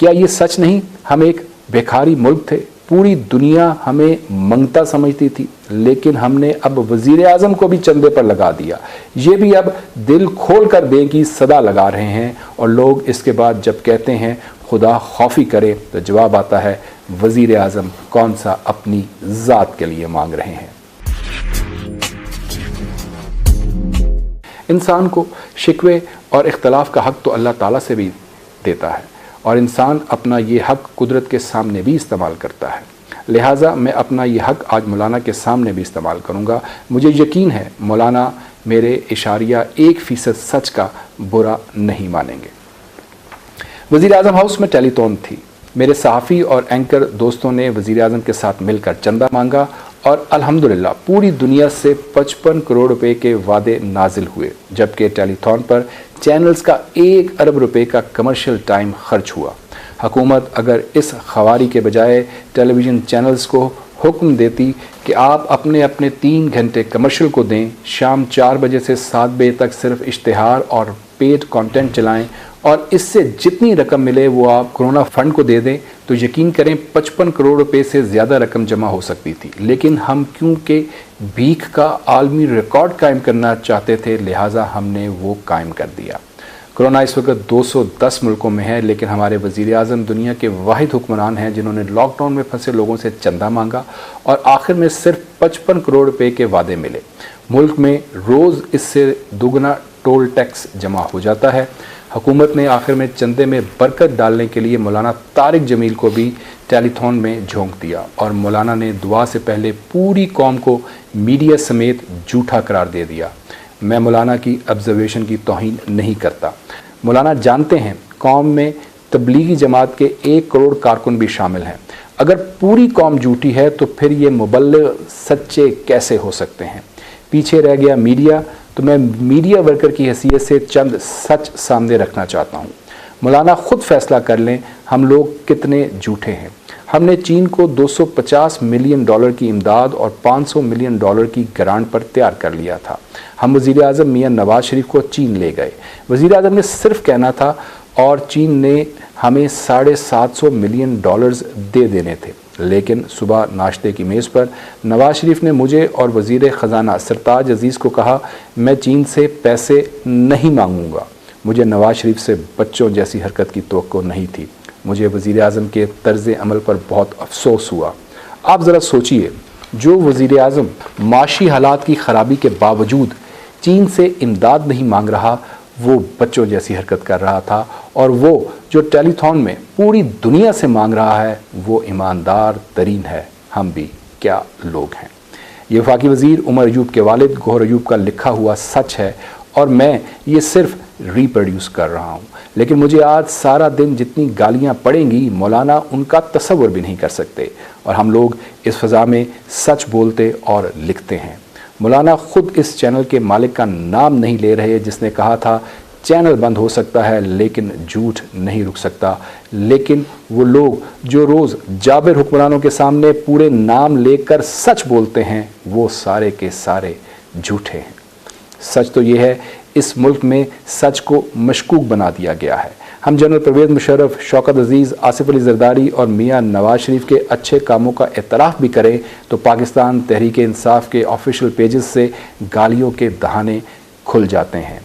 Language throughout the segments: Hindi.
क्या ये सच नहीं हम एक भिखारी मुल्क थे, पूरी दुनिया हमें मंगता समझती थी, लेकिन हमने अब वजीर आजम को भी चंदे पर लगा दिया। ये भी अब दिल खोल कर दें की सदा लगा रहे हैं, और लोग इसके बाद जब कहते हैं खुदा खौफी करे तो जवाब आता है वजीर आजम कौन सा अपनी ज़ात के लिए मांग रहे हैं। इंसान को शिकवे और इख्तलाफ का हक़ तो अल्लाह ताला से भी देता है, और इंसान अपना ये हक़ कुदरत के सामने भी इस्तेमाल करता है। लिहाजा मैं अपना ये हक़ आज मौलाना के सामने भी इस्तेमाल करूँगा। मुझे यकीन है मौलाना मेरे इशारिया 1% सच का बुरा नहीं मानेंगे। वज़ीर आज़म हाउस में टेलीथॉन थी। मेरे सहाफ़ी और एंकर दोस्तों ने वज़ीर आज़म के साथ मिलकर चंदा मांगा, और अल्हम्दुलिल्लाह पूरी दुनिया से 55 करोड़ रुपए के वादे नाजिल हुए, जबकि टेलीथॉन पर चैनल्स का 1 अरब रुपए का कमर्शियल टाइम खर्च हुआ। हुकूमत अगर इस खवारी के बजाय टेलीविज़न चैनल्स को हुक्म देती कि आप अपने अपने 3 घंटे कमर्शियल को दें, शाम 4 बजे से 7 बजे तक सिर्फ इश्तिहार और पेड कंटेंट चलाएं, और इससे जितनी रकम मिले वो आप कोरोना फंड को दे दें, तो यकीन करें 55 करोड़ रुपए से ज़्यादा रकम जमा हो सकती थी। लेकिन हम क्योंकि भीख का आलमी रिकॉर्ड कायम करना चाहते थे, लिहाजा हमने वो कायम कर दिया। कोरोना इस वक्त 210 मुल्कों में है, लेकिन हमारे वज़ीर आज़म दुनिया के वाहिद हुक्मरान हैं जिन्होंने लॉकडाउन में फंसे लोगों से चंदा मांगा, और आखिर में सिर्फ 55 करोड़ रुपए के वादे मिले। मुल्क में रोज़ इससे दुगना टोल टैक्स जमा हो जाता है। हुकूमत ने आखिर में चंदे में बरकत डालने के लिए मौलाना तारिक जमील को भी टेलीथॉन में झोंक दिया, और मौलाना ने दुआ से पहले पूरी कौम को मीडिया समेत झूठा करार दे दिया। मैं मौलाना की ऑब्जर्वेशन की तौहीन नहीं करता। मौलाना जानते हैं कौम में तबलीगी जमात के 1 करोड़ कारकुन भी शामिल हैं। अगर पूरी कौम झूठी है तो फिर ये मुबल्लिग सच्चे कैसे हो सकते हैं। पीछे रह गया मीडिया, तो मैं मीडिया वर्कर की हैसियत से चंद सच सामने रखना चाहता हूँ। मौलाना ख़ुद फैसला कर लें हम लोग कितने झूठे हैं। हमने चीन को $250 मिलियन की इमदाद और $500 मिलियन की ग्रांट पर तैयार कर लिया था। हम वज़ीर आज़म मियाँ नवाज शरीफ को चीन ले गए। वज़ीर आज़म ने सिर्फ कहना था, और चीन ने हमें $750 मिलियन दे देने थे। लेकिन सुबह नाश्ते की मेज़ पर नवाज शरीफ ने मुझे और वज़ीर ख़जाना सरताज अज़ीज़ को कहा, मैं चीन से पैसे नहीं मांगूंगा। मुझे नवाज शरीफ से बच्चों जैसी हरकत की तवक्को नहीं थी। मुझे वज़ीर आज़म के तर्ज़ अमल पर बहुत अफसोस हुआ। आप ज़रा सोचिए, जो वज़ीर आज़म माशी हालात की ख़राबी के बावजूद चीन से इमदाद नहीं मांग रहा, वो बच्चों जैसी हरकत कर रहा था, और वो जो टेलीथॉन में पूरी दुनिया से मांग रहा है वो ईमानदार तरीन है। हम भी क्या लोग हैं। ये वफाकी वज़ीर उमर अयूब के वालिद गौहर अयूब का लिखा हुआ सच है, और मैं ये सिर्फ रिप्रोड्यूस कर रहा हूँ। लेकिन मुझे आज सारा दिन जितनी गालियाँ पड़ेंगी मौलाना उनका तसव्वुर भी नहीं कर सकते, और हम लोग इस फ़ज़ा में सच बोलते और लिखते हैं। मौलाना ख़ुद इस चैनल के मालिक का नाम नहीं ले रहे जिसने कहा था चैनल बंद हो सकता है लेकिन झूठ नहीं रुक सकता। लेकिन वो लोग जो रोज़ जाबिर हुक्मरानों के सामने पूरे नाम लेकर सच बोलते हैं वो सारे के सारे झूठे हैं। सच तो ये है इस मुल्क में सच को मशकूक बना दिया गया है। हम जनरल परवेज़ मुशर्रफ, शौकत अज़ीज़, आसिफ अली ज़रदारी और मियाँ नवाज शरीफ के अच्छे कामों का एतराफ़ भी करें तो पाकिस्तान तहरीक इंसाफ के ऑफिशियल पेजेस से गालियों के दहाने खुल जाते हैं।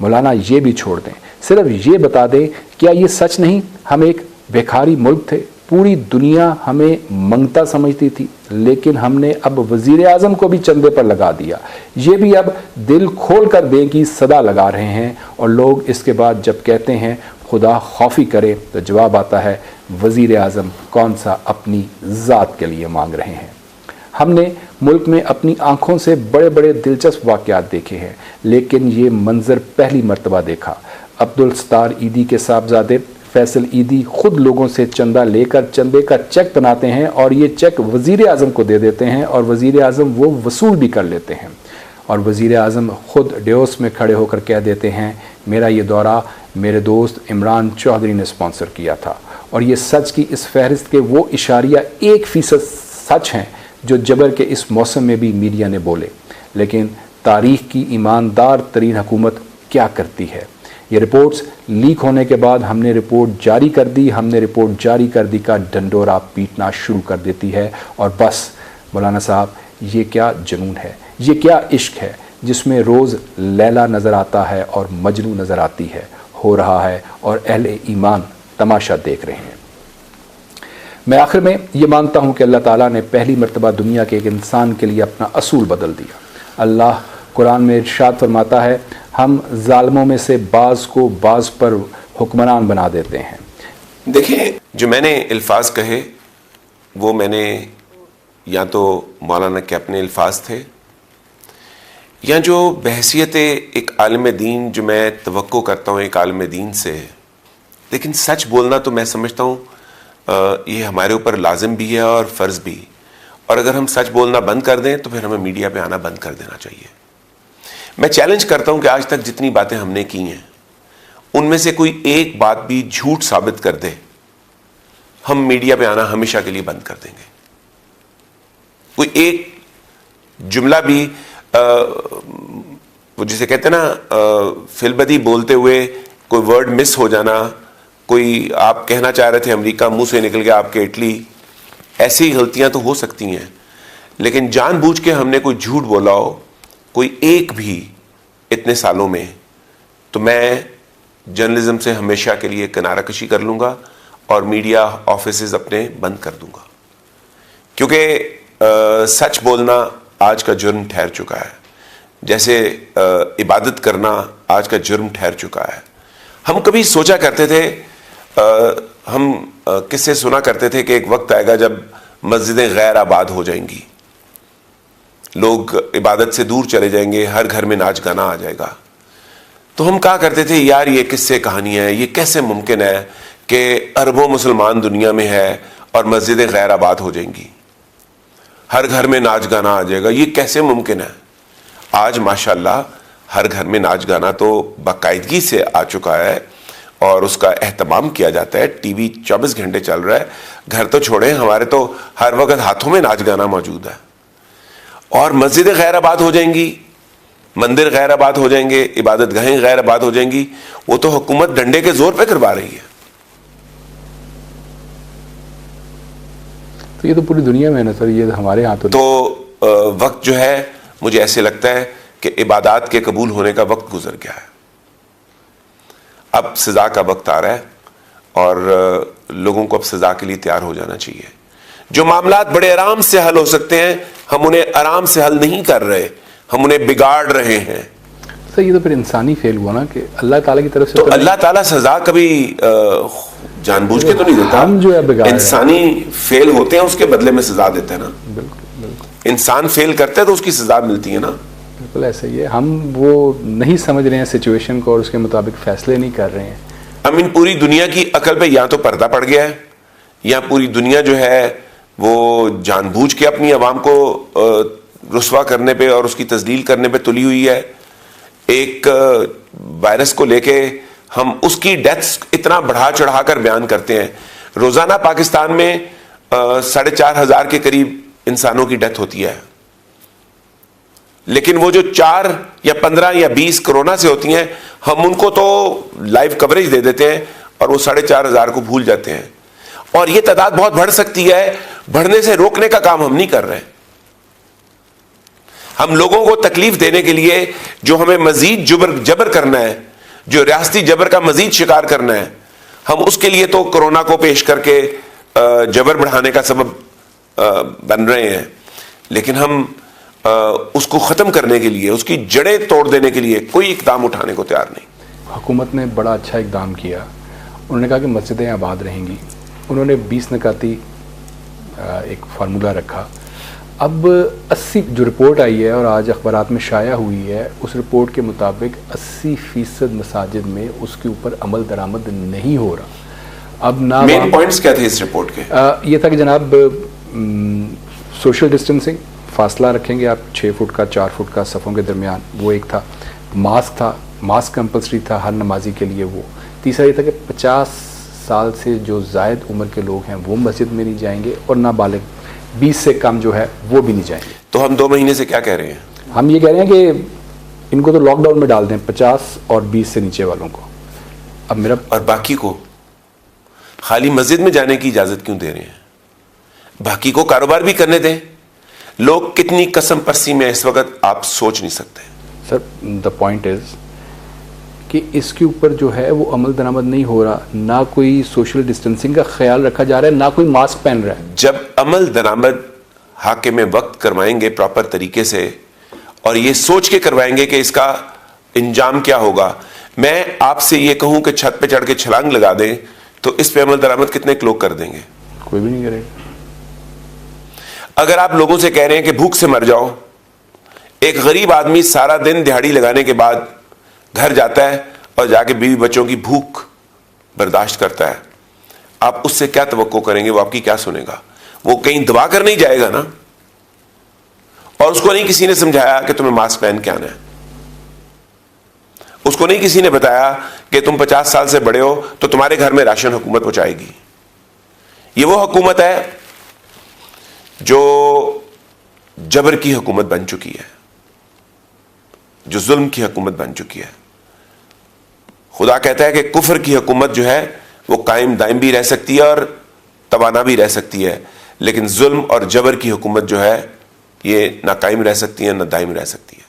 मौलाना ये भी छोड़ दें, सिर्फ ये बता दें क्या ये सच नहीं हम एक भिखारी मुल्क थे, पूरी दुनिया हमें मंगता समझती थी, लेकिन हमने अब वज़ीर आज़म को भी चंदे पर लगा दिया। ये भी अब दिल खोल कर दें की सदा लगा रहे हैं, और लोग इसके बाद जब कहते हैं खुदा खौफी करे तो जवाब आता है वज़ीर आज़म कौन सा अपनी ज़ात के लिए मांग रहे हैं। हमने मुल्क में अपनी आँखों से बड़े बड़े दिलचस्प वाक़यात देखे हैं, लेकिन ये मंज़र पहली मर्तबा देखा। अब्दुल सत्तार ईदी के साहबजादे फैसल ईदी खुद लोगों से चंदा लेकर चंदे का चेक बनाते हैं, और ये चेक वज़ीर आज़म को दे देते हैं, और वज़ीर आज़म वो वसूल भी कर लेते हैं। और वज़ीर आज़म ख़ुद डेओस में खड़े होकर कह देते हैं मेरा ये दौरा मेरे दोस्त इमरान चौधरी ने स्पॉन्सर किया था। और ये सच की इस फहरिस्त के वो इशारिया 1% सच हैं जो जबर के इस मौसम में भी मीडिया ने बोले। लेकिन तारीख़ की ईमानदार तरीन हुकूमत क्या करती है, ये रिपोर्ट्स लीक होने के बाद हमने रिपोर्ट जारी कर दी, हमने रिपोर्ट जारी कर दी का डंडोरा पीटना शुरू कर देती है। और बस मौलाना साहब, ये क्या जुनून है, ये क्या इश्क है जिसमें रोज़ लैला नज़र आता है और मजनू नज़र आती है, हो रहा है और अहले ईमान तमाशा देख रहे हैं। मैं आखिर में ये मानता हूँ कि अल्लाह ताला ने पहली मर्तबा दुनिया के एक इंसान के लिए अपना असूल बदल दिया। अल्लाह कुरान में इरशाद फरमाता है, हम जालिमों में से बाज़ को बाज़ पर हुक्मरान बना देते हैं। देखिए, जो मैंने अल्फाज कहे वो मैंने या तो मौलाना के अपने अल्फाज थे, या जो बहसियत एक आलिम दीन जो मैं तवक्को करता हूँ एक आलिम दीन से। लेकिन सच बोलना तो मैं समझता हूँ ये हमारे ऊपर लाजिम भी है और फ़र्ज़ भी। और अगर हम सच बोलना बंद कर दें तो फिर हमें मीडिया पे आना बंद कर देना चाहिए। मैं चैलेंज करता हूँ कि आज तक जितनी बातें हमने की हैं उनमें से कोई एक बात भी झूठ साबित कर दे, हम मीडिया पे आना हमेशा के लिए बंद कर देंगे। कोई एक जुमला भी वो जिसे कहते हैं ना फिलबदी बोलते हुए कोई वर्ड मिस हो जाना, कोई आप कहना चाह रहे थे अमेरिका, मुंह से निकल गया आपके इटली, ऐसी गलतियां तो हो सकती हैं। लेकिन जानबूझ के हमने कोई झूठ बोला हो कोई एक भी इतने सालों में, तो मैं जर्नलिज्म से हमेशा के लिए किनारा कशी कर लूँगा और मीडिया ऑफिसेज अपने बंद कर दूंगा। क्योंकि सच बोलना आज का जुर्म ठहर चुका है, जैसे इबादत करना आज का जुर्म ठहर चुका है। हम कभी सोचा करते थे, हम किससे सुना करते थे कि एक वक्त आएगा जब मस्जिदें गैर आबाद हो जाएंगी, लोग इबादत से दूर चले जाएंगे, हर घर में नाच गाना आ जाएगा। तो हम कहा करते थे यार ये किससे कहानी है, ये कैसे मुमकिन है कि अरबों मुसलमान दुनिया में है और मस्जिदें गैर आबाद हो जाएंगी, हर घर में नाच गाना आ जाएगा, ये कैसे मुमकिन है। आज माशाल्लाह हर घर में नाच गाना तो बाकायदगी से आ चुका है और उसका एहतमाम किया जाता है। टीवी 24 घंटे चल रहा है, घर तो छोड़ें, हमारे तो हर वक्त हाथों में नाच गाना मौजूद है। और मस्जिदें गैर आबाद हो जाएंगी, मंदिर गैर आबाद हो जाएंगे, इबादत गाहें गैर आबाद हो जाएंगी, वो तो हुकूमत डंडे के जोर पे करवा रही है। तो ये तो पूरी दुनिया में है ना सर, ये हमारे हाथों। तो वक्त जो है मुझे ऐसे लगता है कि इबादत के कबूल होने का वक्त गुजर गया है, अब सजा का वक्त आ रहा है और लोगों को अब सजा के लिए तैयार हो जाना चाहिए। जो मामलात बड़े आराम से हल हो सकते हैं हम उन्हें आराम से हल नहीं कर रहे, हम उन्हें बिगाड़ रहे हैं। सर ये तो फिर इंसानी फेल हुआ ना कि अल्लाह ताला की तरफ से। तो अल्लाह ताला सजा कभी जानबूझ के तो नहीं देता, हम जो है इंसानी फेल होते हैं उसके बदले में सजा देते हैं ना। बिल्कुल बिल्कुल, इंसान फेल करते हैं तो उसकी सजा मिलती है ना। बिल्कुल ऐसा ही है, हम वो नहीं समझ रहे हैं सिचुएशन को और उसके मुताबिक फैसले नहीं कर रहे हैं। आई मीन पूरी दुनिया की अकल पे या तो पर्दा पड़ गया है या पूरी दुनिया जो है वो जानबूझ के अपनी आवाम को रुस्वा करने पे और उसकी तजलील करने पे तुली हुई है। एक वायरस को लेके हम उसकी डेथ्स इतना बढ़ा चढ़ा कर बयान करते हैं। रोजाना पाकिस्तान में 4,500 के करीब इंसानों की डेथ होती है, लेकिन वो जो 4 या 15 या 20 कोरोना से होती हैं हम उनको तो लाइव कवरेज दे देते हैं और वो 4,500 को भूल जाते हैं। और ये तादाद बहुत बढ़ सकती है, बढ़ने से रोकने का काम हम नहीं कर रहे। हम लोगों को तकलीफ देने के लिए जो हमें मजीद जबर करना है, जो रियासती जबर का मजीद शिकार करना है, हम उसके लिए तो कोरोना को पेश करके जबर बढ़ाने का सबब बन रहे हैं। लेकिन हम उसको ख़त्म करने के लिए, उसकी जड़ें तोड़ देने के लिए कोई इकदाम उठाने को तैयार नहीं। हुकूमत ने बड़ा अच्छा इकदाम किया, उन्होंने कहा कि मस्जिदें आबाद रहेंगी। उन्होंने 20 नकाती एक फार्मूला रखा। अब 80 जो रिपोर्ट आई है और आज अखबारात में शाया हुई है, उस रिपोर्ट के मुताबिक 80% मसाजिद में उसके ऊपर अमल दरामद नहीं हो रहा। अब ना मेन पॉइंट्स क्या थे इस रिपोर्ट के? ये था कि जनाब सोशल डिस्टेंसिंग, फासला रखेंगे आप 6 फुट का, 4 फुट का सफ़ों के दरमियान, वो एक था। मास्क था, मास्क कंपलसरी था हर नमाजी के लिए वो। तीसरा ये था कि 50 साल से जो ज़ायद उम्र के लोग हैं वो मस्जिद में नहीं जाएंगे और नाबालिग 20 से कम जो है वो भी नहीं जाएंगे। तो हम 2 महीने से क्या कह रहे हैं? हम ये कह रहे हैं कि इनको तो लॉकडाउन में डाल दें 50 और 20 से नीचे वालों को। अब मेरा और बाकी को खाली मस्जिद में जाने की इजाजत क्यों दे रहे हैं? बाकी को कारोबार भी करने दें। लोग कितनी कसम पसी में इस वक्त आप सोच नहीं सकते। सर द पॉइंट इज कि इसके ऊपर जो है वो अमल दरामद नहीं हो रहा, ना कोई सोशल डिस्टेंसिंग का ख्याल रखा जा रहा है, ना कोई मास्क पहन रहा है। जब अमल दरामद हाकिम वक्त करवाएंगे प्रॉपर तरीके से और ये सोच के करवाएंगे कि इसका इंजाम क्या होगा, मैं आपसे ये कहूं कि छत पे चढ़ के छलांग लगा दें तो इस पे अमल दरामद कितने लोग कर देंगे? कोई भी नहीं करेगा। अगर आप लोगों से कह रहे हैं कि भूख से मर जाओ, एक गरीब आदमी सारा दिन दिहाड़ी लगाने के बाद घर जाता है और जाके बीवी बच्चों की भूख बर्दाश्त करता है, आप उससे क्या तवक्को करेंगे? वो आपकी क्या सुनेगा? वो कहीं दबा कर नहीं जाएगा ना। और उसको नहीं किसी ने समझाया कि तुम्हें मास्क पहन के आना है, उसको नहीं किसी ने बताया कि तुम 50 साल से बड़े हो तो तुम्हारे घर में राशन हुकूमत पहुंचाएगी। ये वो हुकूमत है जो जबर की हुकूमत बन चुकी है, जो जुल्म की हुकूमत बन चुकी है। खुदा कहता है कि कुफर की हुकूमत जो है वो कायम दायम भी रह सकती है और तवाना भी रह सकती है, लेकिन जुल्म और जबर की हुकूमत जो है ये ना कायम रह सकती है ना दायम रह सकती है।